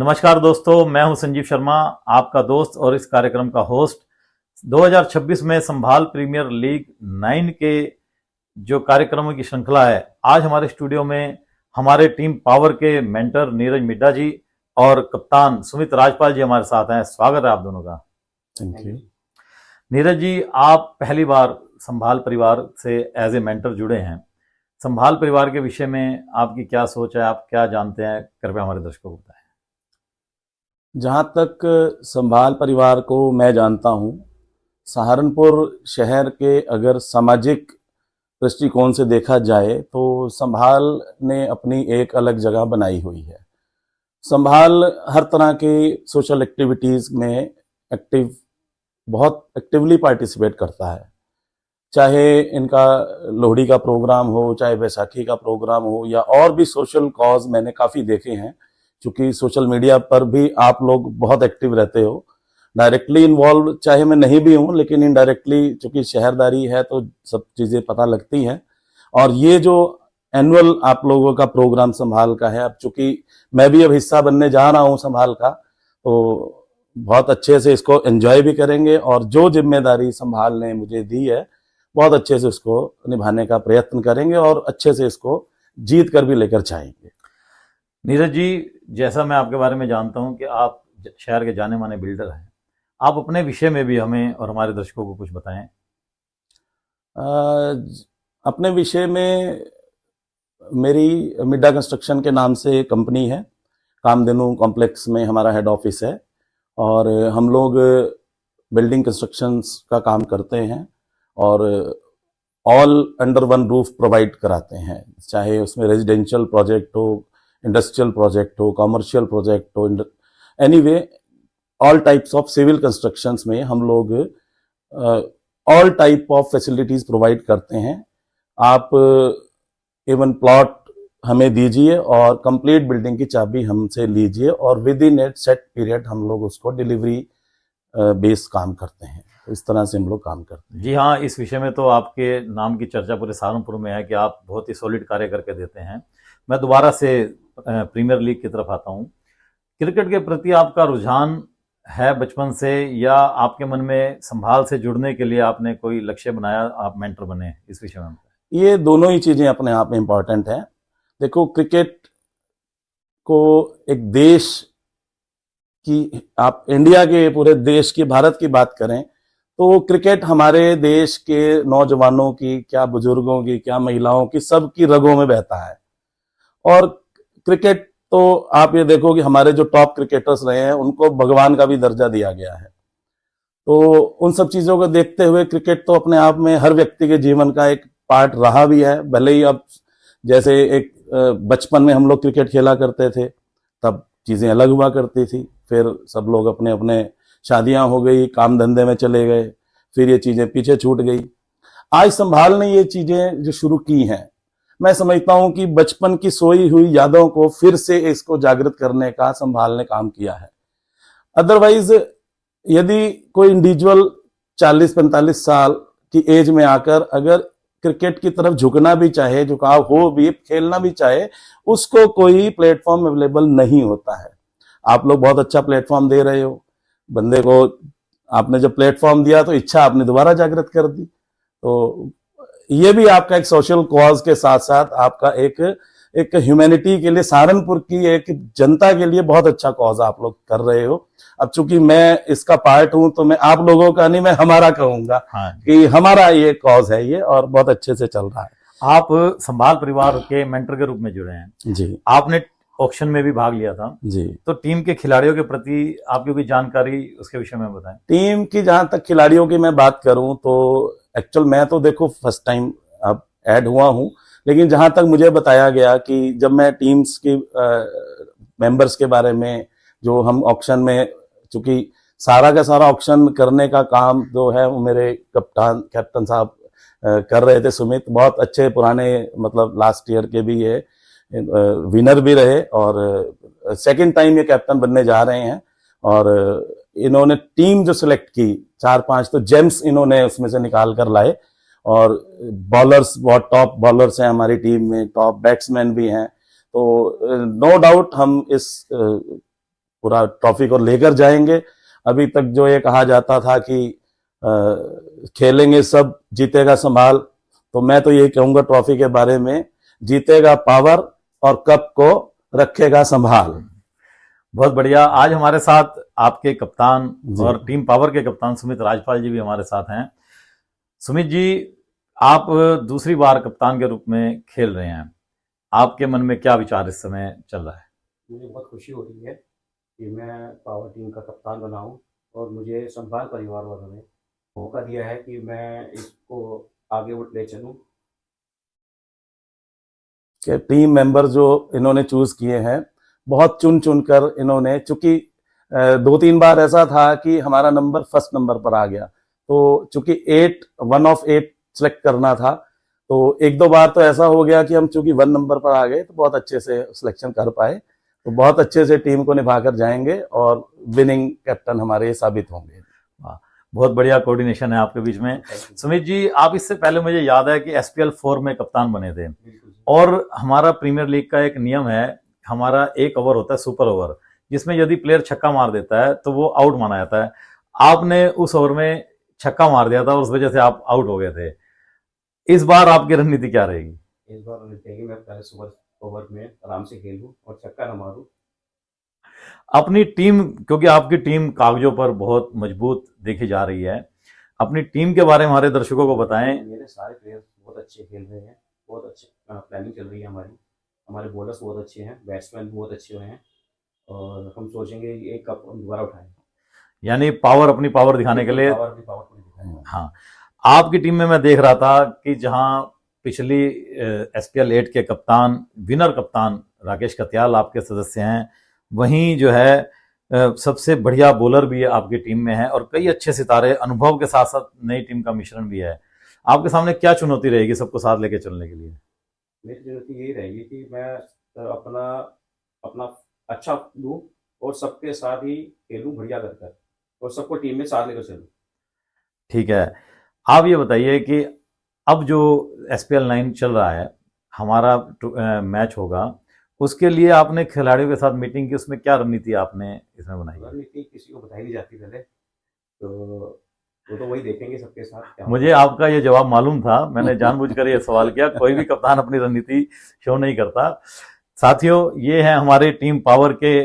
नमस्कार दोस्तों, मैं हूं संजीव शर्मा, आपका दोस्त और इस कार्यक्रम का होस्ट। 2026 में संभाल प्रीमियर लीग 9 के जो कार्यक्रमों की श्रृंखला है, आज हमारे स्टूडियो में हमारे टीम पावर के मेंटर नीरज मिड्डा जी और कप्तान सुमित राजपाल जी हमारे साथ हैं। स्वागत है आप दोनों का। Thank you. नीरज जी, आप पहली बार संभाल परिवार से एज ए मेंटर जुड़े हैं। संभाल परिवार के विषय में आपकी क्या सोच है, आप क्या जानते हैं, कृपया हमारे दर्शकों को बताएं। जहाँ तक संभाल परिवार को मैं जानता हूँ, सहारनपुर शहर के अगर सामाजिक दृष्टिकोण से देखा जाए तो संभाल ने अपनी एक अलग जगह बनाई हुई है। संभाल हर तरह के सोशल एक्टिविटीज़ में बहुत एक्टिवली पार्टिसिपेट करता है। चाहे इनका लोहड़ी का प्रोग्राम हो, चाहे बैसाखी का प्रोग्राम हो, या और भी सोशल कॉज मैंने काफ़ी देखे हैं। क्योंकि सोशल मीडिया पर भी आप लोग बहुत एक्टिव रहते हो, डायरेक्टली इन्वॉल्व चाहे मैं नहीं भी हूं, लेकिन इनडायरेक्टली चूंकि शहरदारी है तो सब चीजें पता लगती हैं। और ये जो एनुअल आप लोगों का प्रोग्राम संभाल का है, अब चूंकि मैं भी अब हिस्सा बनने जा रहा हूं संभाल का, तो बहुत अच्छे से इसको एंजॉय भी करेंगे और जो जिम्मेदारी संभाल ने मुझे दी है बहुत अच्छे से उसको निभाने का प्रयत्न करेंगे और अच्छे से इसको जीत कर भी लेकर जाएंगे। नीरज जी, जैसा मैं आपके बारे में जानता हूं कि आप शहर के जाने माने बिल्डर हैं, आप अपने विषय में भी हमें और हमारे दर्शकों को कुछ बताएं। अपने विषय में मेरी मिड्डा कंस्ट्रक्शन के नाम से कंपनी है। कामधेनु कॉम्प्लेक्स में हमारा हेड ऑफिस है और हम लोग बिल्डिंग कंस्ट्रक्शंस का काम करते हैं और all under one roof provide कराते हैं। चाहे उसमें रेजिडेंशियल प्रोजेक्ट हो, इंडस्ट्रियल प्रोजेक्ट हो, कमर्शियल प्रोजेक्ट हो, anyway all types of civil constructions में हम लोग all type of facilities provide करते हैं। आप इवन प्लॉट हमें दीजिए और कंप्लीट बिल्डिंग की चाबी हमसे लीजिए और within eight set period हम लोग उसको डिलीवरी बेस्ड काम करते हैं। तो इस तरह से हम लोग काम करते हैं। जी हाँ, इस विषय में तो आपके नाम की चर्चा पूरे सहारनपुर में है कि आप बहुत ही सॉलिड कार्य करके देते हैं। मैं दोबारा से प्रीमियर लीग की तरफ आता हूँ। क्रिकेट के प्रति आपका रुझान है बचपन से, या आपके मन में संभाल से जुड़ने के लिए आपने कोई लक्ष्य बनाया, आप मेंटर बने? इस विषय में ये दोनों ही चीजें अपने आप में इंपॉर्टेंट हैं। देखो, क्रिकेट को एक देश की, आप इंडिया के पूरे देश की, भारत की बात करें तो क्रिकेट हमारे देश के नौजवानों की, क्या बुजुर्गों की, क्या महिलाओं की, सबकी रगों में बहता है। और क्रिकेट तो आप ये देखो कि हमारे जो टॉप क्रिकेटर्स रहे हैं उनको भगवान का भी दर्जा दिया गया है। तो उन सब चीजों को देखते हुए क्रिकेट तो अपने आप में हर व्यक्ति के जीवन का एक पार्ट रहा भी है। भले ही अब जैसे एक बचपन में हम लोग क्रिकेट खेला करते थे तब चीजें अलग हुआ करती थी, फिर सब लोग अपने अपने शादियां हो गई, काम धंधे में चले गए, फिर ये चीजें पीछे छूट गई। आज संभाल ने ये चीजें जो शुरू की हैं, मैं समझता हूं कि बचपन की सोई हुई यादों को फिर से इसको जागृत करने का संभाल ने काम किया है। अदरवाइज यदि कोई इंडिविजुअल 40-45 साल की एज में आकर अगर क्रिकेट की तरफ झुकना भी चाहे, झुकाव हो भी, खेलना भी चाहे, उसको कोई प्लेटफॉर्म अवेलेबल नहीं होता है। आप लोग बहुत अच्छा प्लेटफॉर्म दे रहे हो बंदे को। आपने जब प्लेटफॉर्म दिया तो इच्छा आपने दोबारा जागृत कर दी। तो ये भी आपका एक सोशल कॉज के साथ साथ आपका एक ह्यूमैनिटी के लिए, सहारनपुर की एक जनता के लिए बहुत अच्छा कॉज आप लोग कर रहे हो। अब चूंकि मैं इसका पार्ट हूं तो मैं आप लोगों का नहीं, मैं हमारा कहूंगा। हाँ, कि हमारा ये कॉज है ये, और बहुत अच्छे से चल रहा है। आप संभाल परिवार के मेंटर के रूप में जुड़े हैं जी। आपने ऑक्शन में भी भाग लिया था जी। तो टीम के खिलाड़ियों के प्रति आपकी कोई जानकारी उसके विषय में बताएं। टीम की जहां तक खिलाड़ियों की मैं बात करूं तो एक्चुअल मैं तो देखो फर्स्ट टाइम अब ऐड हुआ हूं, लेकिन जहां तक मुझे बताया गया कि जब मैं टीम्स की मेंबर्स के बारे में, जो हम ऑक्शन में, चूंकि सारा का सारा ऑक्शन करने का काम जो है वो मेरे कैप्टन साहब कर रहे थे, सुमित। बहुत अच्छे पुराने, मतलब लास्ट ईयर के भी ये विनर भी रहे और सेकंड टाइम ये कैप्टन बनने जा रहे हैं। और इन्होंने टीम जो सिलेक्ट की 4-5 तो जेम्स इन्होंने उसमें से निकाल कर लाए और बॉलर्स बहुत टॉप बॉलर्स हैं हमारी टीम में, टॉप बैट्समैन भी हैं। तो नो डाउट हम इस पूरा ट्रॉफी को लेकर जाएंगे। अभी तक जो ये कहा जाता था कि खेलेंगे सब, जीतेगा संभाल, तो मैं तो ये कहूंगा ट्रॉफी के बारे में, जीतेगा पावर और कप को रखेगा संभाल। बहुत बढ़िया। आज हमारे साथ आपके कप्तान जी। और टीम पावर के कप्तान सुमित राजपाल जी भी हमारे साथ हैं। सुमित जी, आप दूसरी बार कप्तान के रूप में खेल रहे हैं, आपके मन में क्या विचार इस समय चल रहा है? मुझे बहुत खुशी हो रही है कि मैं पावर टीम का कप्तान बना हूँ और मुझे संभाल परिवार वालों ने मौका दिया है कि मैं इसको आगे ले चलूँ। के टीम मेंबर जो इन्होंने चूज किए हैं, बहुत चुन चुन कर इन्होंने, चूंकि 2-3 बार ऐसा था कि हमारा नंबर फर्स्ट नंबर पर आ गया, तो चूंकि 1 ऑफ 8 सेलेक्ट करना था, तो 1-2 बार तो ऐसा हो गया कि हम चूंकि 1 नंबर पर आ गए तो बहुत अच्छे से सिलेक्शन कर पाए। तो बहुत अच्छे से टीम को निभाकर जाएंगे और विनिंग कैप्टन हमारे साबित होंगे। बहुत बढ़िया कोऑर्डिनेशन है आपके बीच में। सुमित जी, आप इससे पहले, मुझे याद है कि SPL 4 में कप्तान बने थे, और हमारा प्रीमियर लीग का एक नियम है, हमारा 1 ओवर होता है सुपर ओवर, जिसमें यदि प्लेयर छक्का मार देता है तो वो आउट माना जाता है। आपने उस ओवर में छक्का मार दिया था और उस वजह से आप आउट हो गए थे। इस बार आपकी रणनीति क्या रहेगी? इस बार रणनीति मैं पहले सुपर ओवर में आराम से खेलूं और छक्का न मारूं। अपनी टीम, क्योंकि आपकी टीम कागजों पर बहुत मजबूत देखी जा रही है, अपनी टीम के बारे में हमारे दर्शकों को बताएं। मेरे सारे प्लेयर्स बहुत अच्छे खेल रहे हैं, बहुत अच्छे प्लानिंग चल रही है हमारी। हमारे बॉलर्स बहुत अच्छे हैं, बैट्समैन बहुत अच्छे हैं, और हम सोचेंगे कि एक कप दोबारा उठाएं। यानी पावर, अपनी पावर दिखाने के लिए। पावर को दिखाएं। हाँ, आपकी टीम में मैं देख रहा था कि जहां पिछली SPL 8 के कप्तान, विनर कप्तान राकेश कत्याल आपके सदस्य हैं, वहीं जो है सबसे बढ़िया बॉलर भी आपकी टीम में है, और कई अच्छे सितारे, अनुभव के साथ साथ नई टीम का मिश्रण भी है। आपके सामने क्या चुनौती रहेगी सबको साथ लेके चलने के लिए? मेरी चुनौती यही रहेगी कि मैं अपना अपना अच्छा दूं और सबके साथ ही खेलूं बढ़िया कर, और सबको टीम में साथ लेकर चलूं। ठीक है, आप ये बताइए कि अब जो SPL 9 चल रहा है, हमारा मैच होगा, उसके लिए आपने खिलाड़ियों के साथ मीटिंग की, उसमें क्या रणनीति आपने इसमें बनाई? रणनीति किसी को बताई नहीं जाती पहले, तो वो तो वही देखेंगे सबके साथ क्या। मुझे आपका ये जवाब मालूम था, मैंने जानबूझकर ये सवाल किया। कोई भी कप्तान अपनी रणनीति शो नहीं करता। साथियों, ये है हमारे टीम पावर के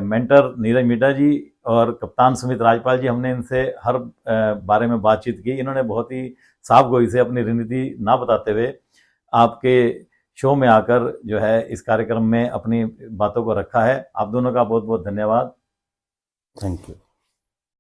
मेंटर नीरज मीठा जी और कप्तान सुमित राजपाल जी। हमने इनसे हर बारे में बातचीत की। इन्होंने बहुत ही साफ गोई से अपनी रणनीति ना बताते हुए आपके शो में आकर जो है इस कार्यक्रम में अपनी बातों को रखा है। आप दोनों का बहुत बहुत धन्यवाद। Thank you.